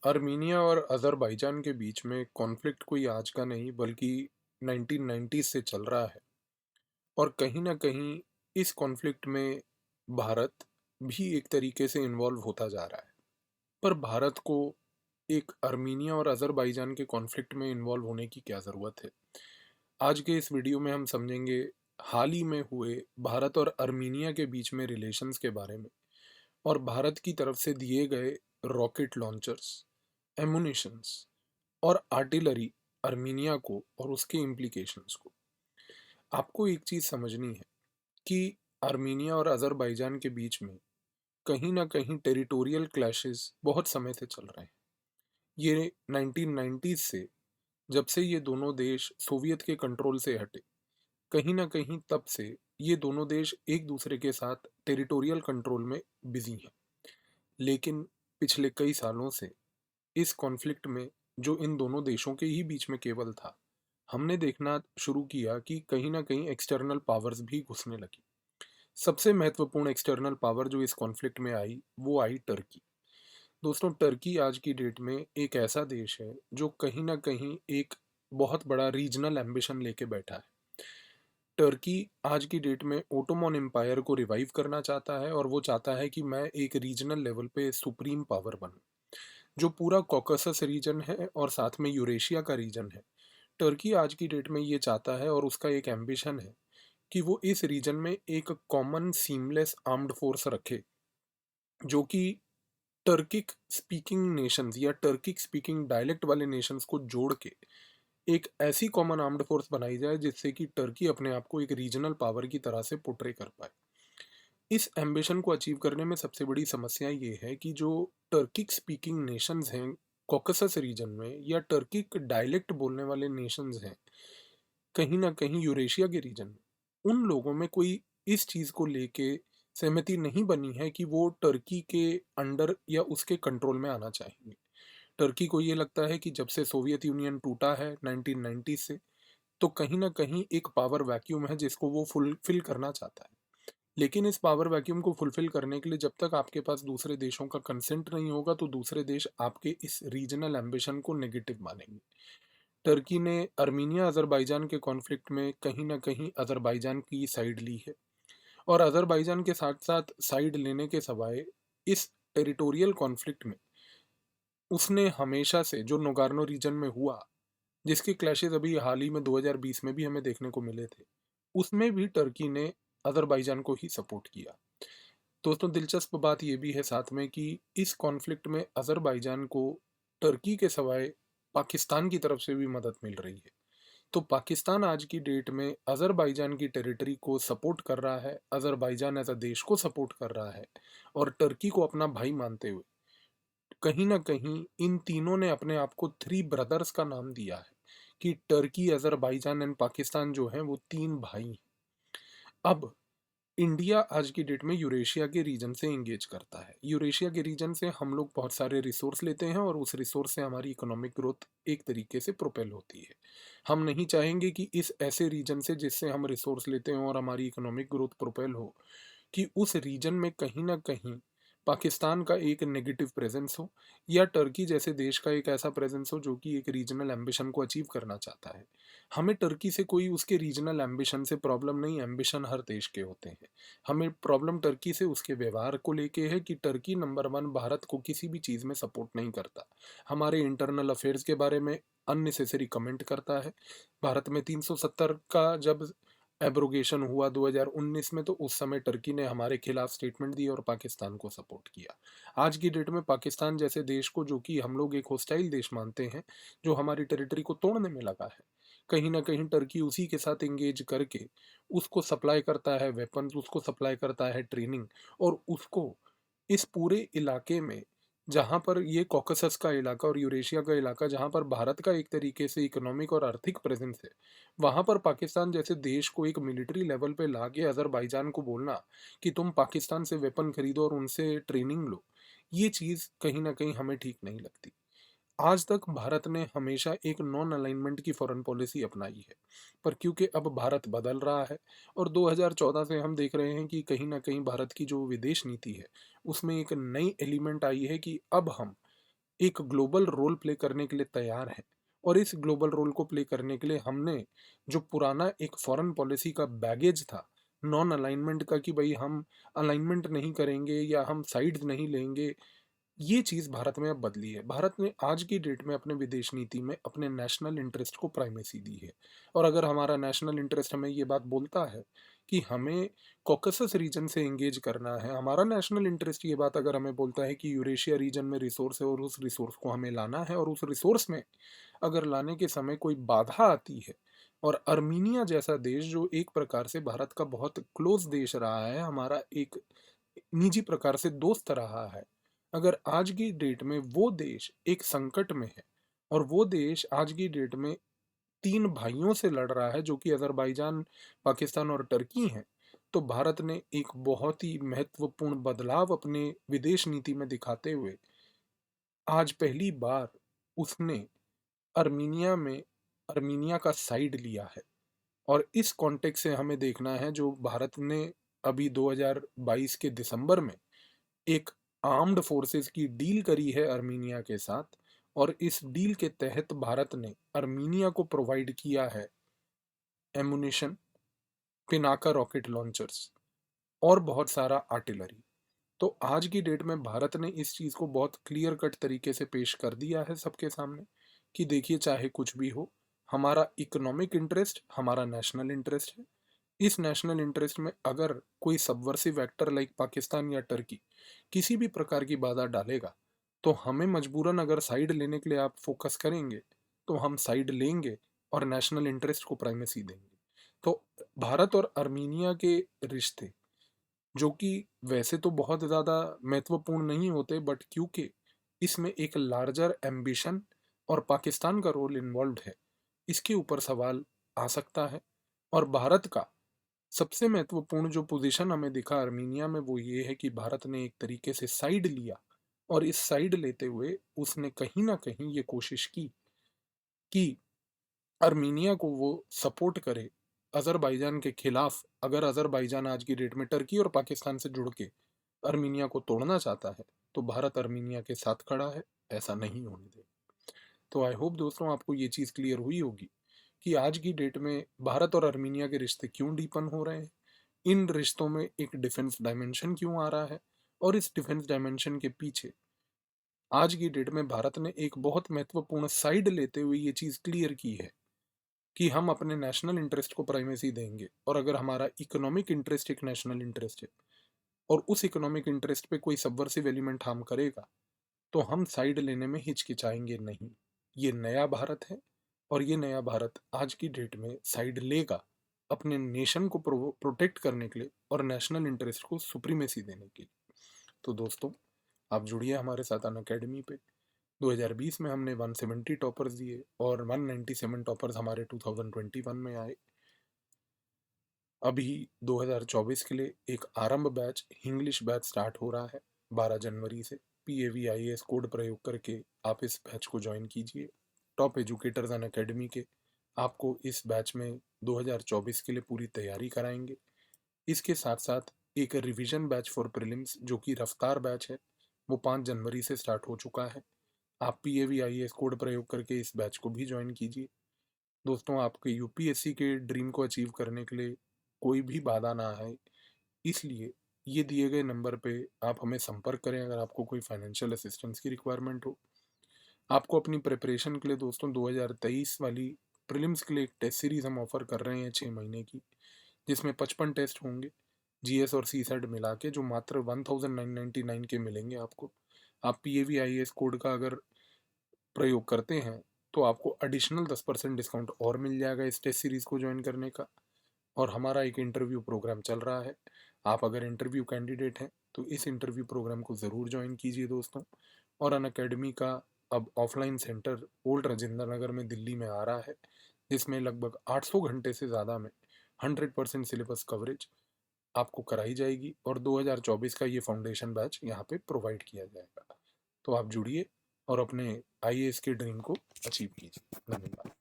Armenia और Azerbaijan के बीच में कॉन्फ्लिक्ट कोई आज का नहीं बल्कि 1990 से चल रहा है। और कहीं न कहीं इस कॉन्फ्लिक्ट में भारत भी एक तरीके से इन्वॉल्व होता जा रहा है। पर भारत को एक आर्मीनिया और अज़रबैजान के कॉन्फ्लिक्ट में इन्वॉल्व होने की क्या ज़रूरत है? आज के इस वीडियो में हम समझेंगे हाल ही में हुए भारत और आर्मीनिया के बीच में रिलेशंस के बारे में और भारत की तरफ से दिए गए रॉकेट लॉन्चर्स, एमुनिशंस और आर्टिलरी आर्मीनिया को और उसके इम्प्लीकेशंस को। आपको एक चीज़ समझनी है कि आर्मीनिया और अज़रबैजान के बीच में कहीं न कहीं टेरिटोरियल क्लैशेस बहुत समय से चल रहे हैं। ये 1990s से, जब से ये दोनों देश सोवियत के कंट्रोल से हटे, कहीं न कहीं तब से ये दोनों देश एक दूसरे के साथ टेरिटोरियल कंट्रोल में बिज़ी हैं। लेकिन पिछले कई सालों से इस कॉन्फ्लिक्ट में, जो इन दोनों देशों के ही बीच में केवल था, हमने देखना शुरू किया कि कहीं न कहीं एक्सटर्नल पावर्स भी घुसने लगी। सबसे महत्वपूर्ण एक्सटर्नल पावर जो इस कॉन्फ्लिक्ट में आई, वो आई टर्की। दोस्तों, टर्की आज की डेट में एक ऐसा देश है जो कहीं न कहीं एक बहुत बड़ा रीजनल एम्बिशन लेके बैठा है। टर्की आज की डेट में ओटोमन एम्पायर को रिवाइव करना चाहता है और वो चाहता है कि मैं एक रीजनल लेवल पे सुप्रीम पावर बनूं। जो पूरा कॉकसस रीजन है और साथ में यूरेशिया का रीजन है, टर्की आज की डेट में ये चाहता है और उसका एक एम्बिशन है कि वो इस रीजन में एक कॉमन सीमलेस आर्म्ड फोर्स रखे, जो कि टर्किक स्पीकिंग नेशंस या टर्किक स्पीकिंग डायलेक्ट वाले नेशंस को जोड़ के एक ऐसी कॉमन आर्म्ड फोर्स बनाई जाए जिससे कि टर्की अपने आप को एक रीजनल पावर की तरह से पोर्ट्रे कर पाए। इस एम्बिशन को अचीव करने में सबसे बड़ी समस्या ये है कि जो टर्किक स्पीकिंग नेशंस हैं कॉकसस रीजन में, या टर्किक डायलेक्ट बोलने वाले नेशंस हैं कहीं ना कहीं यूरेशिया के रीजन में, उन लोगों में कोई इस चीज़ को लेके सहमति नहीं बनी है कि वो टर्की के अंडर या उसके कंट्रोल में आना चाहेंगे। टर्की को ये लगता है कि जब से सोवियत यूनियन टूटा है 1990 से, तो कहीं ना कहीं एक पावर वैक्यूम है जिसको वो फुलफिल करना चाहता है। लेकिन इस पावर वैक्यूम को फुलफिल करने के लिए जब तक आपके पास दूसरे देशों का कंसेंट नहीं होगा, तो दूसरे देश आपके इस रीजनल एम्बिशन को नेगेटिव मानेंगे। टर्की ने अर्मीनिया अज़रबैजान के कॉन्फ्लिक्ट में कहीं न कहीं अज़रबैजान की साइड ली है और अज़रबैजान के साथ-साथ साइड लेने के सवाए इस टेरिटोरियल कॉन्फ्लिक्ट में उसने हमेशा से जो नोगार्नो रीजन में हुआ, जिसके क्लैशेस अभी हाल ही में 2020 में भी हमें देखने को मिले थे, उसमें भी टर्की ने अज़रबैजान को ही सपोर्ट किया। दोस्तों, दिलचस्प बात ये भी है साथ में कि इस कॉन्फ्लिक्ट में अज़रबैजान को टर्की के सवाए पाकिस्तान की तरफ से भी मदद मिल रही है। तो पाकिस्तान आज की डेट में अज़रबैजान की टेरिटरी को सपोर्ट कर रहा है, अज़रबैजान एज़ अ देश को सपोर्ट कर रहा है और टर्की को अपना भाई मानते हुए कहीं न कहीं इन तीनों ने अपने आप को थ्री ब्रदर्स का नाम दिया है कि टर्की, अज़रबैजान एंड पाकिस्तान जो हैं वो 3 भाई हैं। अब इंडिया आज की डेट में यूरेशिया के रीजन से एंगेज करता है। यूरेशिया के रीजन से हम लोग बहुत सारे रिसोर्स लेते हैं और उस रिसोर्स से हमारी इकोनॉमिक ग्रोथ एक तरीके से प्रोपेल होती है। हम नहीं चाहेंगे कि इस ऐसे रीजन से जिससे हम रिसोर्स लेते हैं और हमारी इकोनॉमिक ग्रोथ प्रोपेल हो, कि उस रीजन में कहीं न कहीं पाकिस्तान का एक नेगेटिव प्रेज़ेंस हो या टर्की जैसे देश का एक ऐसा प्रेज़ेंस हो जो कि एक रीजनल एम्बिशन को अचीव करना चाहता है। हमें टर्की से कोई उसके रीजनल एम्बिशन से प्रॉब्लम नहीं, एम्बिशन हर देश के होते हैं। हमें प्रॉब्लम टर्की से उसके व्यवहार को लेके है कि टर्की नंबर 1 भारत को किसी भी चीज़ में सपोर्ट नहीं करता। हमारे इंटरनल अफेयर्स के बारे में अननेसेसरी कमेंट करता है। भारत में 370 का जब एब्रोगेशन हुआ 2019 में, तो उस समय टर्की ने हमारे खिलाफ स्टेटमेंट दी और पाकिस्तान को सपोर्ट किया। आज की डेट में पाकिस्तान जैसे देश को, जो कि हम लोग एक होस्टाइल देश मानते हैं, जो हमारी टेरिटरी को तोड़ने में लगा है, कहीं न कहीं टर्की उसी के साथ एंगेज करके उसको सप्लाई करता है वेपन्स, उसको सप्लाई करता है ट्रेनिंग और उसको इस पूरे इलाके में, जहाँ पर ये कॉकेसस का इलाका और यूरेशिया का इलाका जहाँ पर भारत का एक तरीके से इकोनॉमिक और आर्थिक प्रेजेंस है, वहाँ पर पाकिस्तान जैसे देश को एक मिलिट्री लेवल पे लाके अज़रबैजान को बोलना कि तुम पाकिस्तान से वेपन खरीदो और उनसे ट्रेनिंग लो, ये चीज़ कहीं न कहीं हमें ठीक नहीं लगती। आज तक भारत ने हमेशा एक नॉन अलाइनमेंट की फॉरेन पॉलिसी अपनाई है, पर क्योंकि अब भारत बदल रहा है और 2014 से हम देख रहे हैं कि कहीं न कहीं भारत की जो विदेश नीति है, उसमें एक नई एलिमेंट आई है कि अब हम एक ग्लोबल रोल प्ले करने के लिए तैयार हैं। और इस ग्लोबल रोल को प्ले करने के लिए हमने जो पुराना एक फॉरेन पॉलिसी का बैगेज था, नॉन अलाइनमेंट का, कि भाई हम अलाइनमेंट नहीं करेंगे या हम साइड्स नहीं लेंगे, ये चीज़ भारत में अब बदली है। भारत ने आज की डेट में अपने विदेश नीति में अपने नेशनल इंटरेस्ट को प्राइमेसी दी है। और अगर हमारा नेशनल इंटरेस्ट हमें ये बात बोलता है कि हमें कॉकसस रीजन से एंगेज करना है, हमारा नेशनल इंटरेस्ट ये बात अगर हमें बोलता है कि यूरेशिया रीजन में रिसोर्स है और उस रिसोर्स को हमें लाना है, और उस रिसोर्स में अगर लाने के समय कोई बाधा आती है, और अर्मीनिया जैसा देश जो एक प्रकार से भारत का बहुत क्लोज देश रहा है, हमारा एक निजी प्रकार से दोस्त रहा है, अगर आज की डेट में वो देश एक संकट में है और वो देश आज की डेट में तीन भाइयों से लड़ रहा है जो कि अजरबैजान, पाकिस्तान और टर्की हैं, तो भारत ने एक बहुत ही महत्वपूर्ण बदलाव अपने विदेश नीति में दिखाते हुए आज पहली बार उसने अर्मीनिया में अर्मीनिया का साइड लिया है। और इस कॉन्टेक्स्ट से हमें देखना है, जो भारत ने अभी 2022 के दिसंबर में एक आर्म्ड फोर्सेस की डील करी है अर्मीनिया के साथ, और इस डील के तहत भारत ने अर्मीनिया को प्रोवाइड किया है एमुनिशन, पिनाका रॉकेट लॉन्चर्स और बहुत सारा आर्टिलरी। तो आज की डेट में भारत ने इस चीज़ को बहुत क्लियर कट तरीके से पेश कर दिया है सबके सामने कि देखिए, चाहे कुछ भी हो, हमारा इकोनॉमिक इंटरेस्ट हमारा नेशनल इंटरेस्ट है। इस नेशनल इंटरेस्ट में अगर कोई सबवर्सिव एक्टर लाइक पाकिस्तान या टर्की किसी भी प्रकार की बाधा डालेगा, तो हमें मजबूरन, अगर साइड लेने के लिए आप फोकस करेंगे, तो हम साइड लेंगे और नेशनल इंटरेस्ट को प्राइमेसी देंगे। तो भारत और अर्मीनिया के रिश्ते, जो कि वैसे तो बहुत ज़्यादा महत्वपूर्ण नहीं होते, बट क्योंकि इसमें एक लार्जर एम्बिशन और पाकिस्तान का रोल इन्वॉल्व है, इसके ऊपर सवाल आ सकता है। और भारत का सबसे महत्वपूर्ण जो पोजीशन हमें दिखा अर्मीनिया में, वो ये है कि भारत ने एक तरीके से साइड लिया, और इस साइड लेते हुए उसने कहीं ना कहीं ये कोशिश की कि अर्मीनिया को वो सपोर्ट करे अजरबैजान के खिलाफ। अगर अजरबैजान आज की डेट में टर्की और पाकिस्तान से जुड़ के अर्मीनिया को तोड़ना चाहता है, तो भारत अर्मीनिया के साथ खड़ा है, ऐसा नहीं होने दे। तो आई होप दोस्तों आपको ये चीज़ क्लियर हुई होगी कि आज की डेट में भारत और अर्मीनिया के रिश्ते क्यों डीपन हो रहे हैं, इन रिश्तों में एक डिफेंस डायमेंशन क्यों आ रहा है, और इस डिफेंस डायमेंशन के पीछे आज की डेट में भारत ने एक बहुत महत्वपूर्ण साइड लेते हुए ये चीज़ क्लियर की है कि हम अपने नेशनल इंटरेस्ट को प्राइमेसी देंगे। और अगर हमारा इकोनॉमिक इंटरेस्ट एक नेशनल इंटरेस्ट है और उस इकोनॉमिक इंटरेस्ट पे कोई सबवर्सिव एलिमेंट हार्म करेगा, तो हम साइड लेने में हिचकिचाएंगे नहीं। ये नया भारत है, और ये नया भारत आज की डेट में साइड लेगा अपने नेशन को प्रोटेक्ट करने के लिए और नेशनल इंटरेस्ट को सुप्रीमेसी देने के लिए। तो दोस्तों, आप जुड़िए हमारे साथ अन अकेडमी पे। 2020 में हमने 170 टॉपर्स दिए और 197 टॉपर्स हमारे 2021 में आए। अभी 2024 के लिए एक आरंभ बैच, इंग्लिश बैच स्टार्ट हो रहा है 12 जनवरी से। PAVIAS कोड प्रयोग करके आप इस बैच को ज्वाइन कीजिए। टॉप एजुकेटर्स अन अकेडमी के आपको इस बैच में 2024 के लिए पूरी तैयारी कराएंगे। इसके साथ साथ एक रिवीजन बैच फॉर प्रीलिम्स जो कि रफ्तार बैच है, वो 5 जनवरी से स्टार्ट हो चुका है। आप PAVIAS कोड प्रयोग करके इस बैच को भी ज्वाइन कीजिए। दोस्तों, आपके UPSC के ड्रीम को अचीव करने के लिए कोई भी बाधा ना आए, इसलिए ये दिए गए नंबर पे आप हमें संपर्क करें अगर आपको कोई फाइनेंशियल असिस्टेंस की रिक्वायरमेंट हो। आपको अपनी प्रिपरेशन के लिए दोस्तों 2023 वाली प्रीलिम्स के लिए एक टेस्ट सीरीज हम ऑफर कर रहे हैं 6 महीने की, जिसमें 55 टेस्ट होंगे GS और CSET मिला के, जो मात्र 1999 के मिलेंगे आपको। आप PAVIAS कोड का अगर प्रयोग करते हैं तो आपको एडिशनल 10% डिस्काउंट और मिल जाएगा इस टेस्ट सीरीज़ को ज्वाइन करने का। और हमारा एक इंटरव्यू प्रोग्राम चल रहा है, आप अगर इंटरव्यू कैंडिडेट हैं तो इस इंटरव्यू प्रोग्राम को ज़रूर ज्वाइन कीजिए दोस्तों। और अन अकेडमी का अब offline centre old Rajendra Nagar में दिल्ली में आ रहा है, जिसमें लगभग 800 घंटे से ज़्यादा में 100% सिलेबस कवरेज आपको कराई जाएगी, और 2024 का ये फाउंडेशन बैच यहाँ पे प्रोवाइड किया जाएगा। तो आप जुड़िए और अपने IAS के ड्रीम को अचीव कीजिए। धन्यवाद।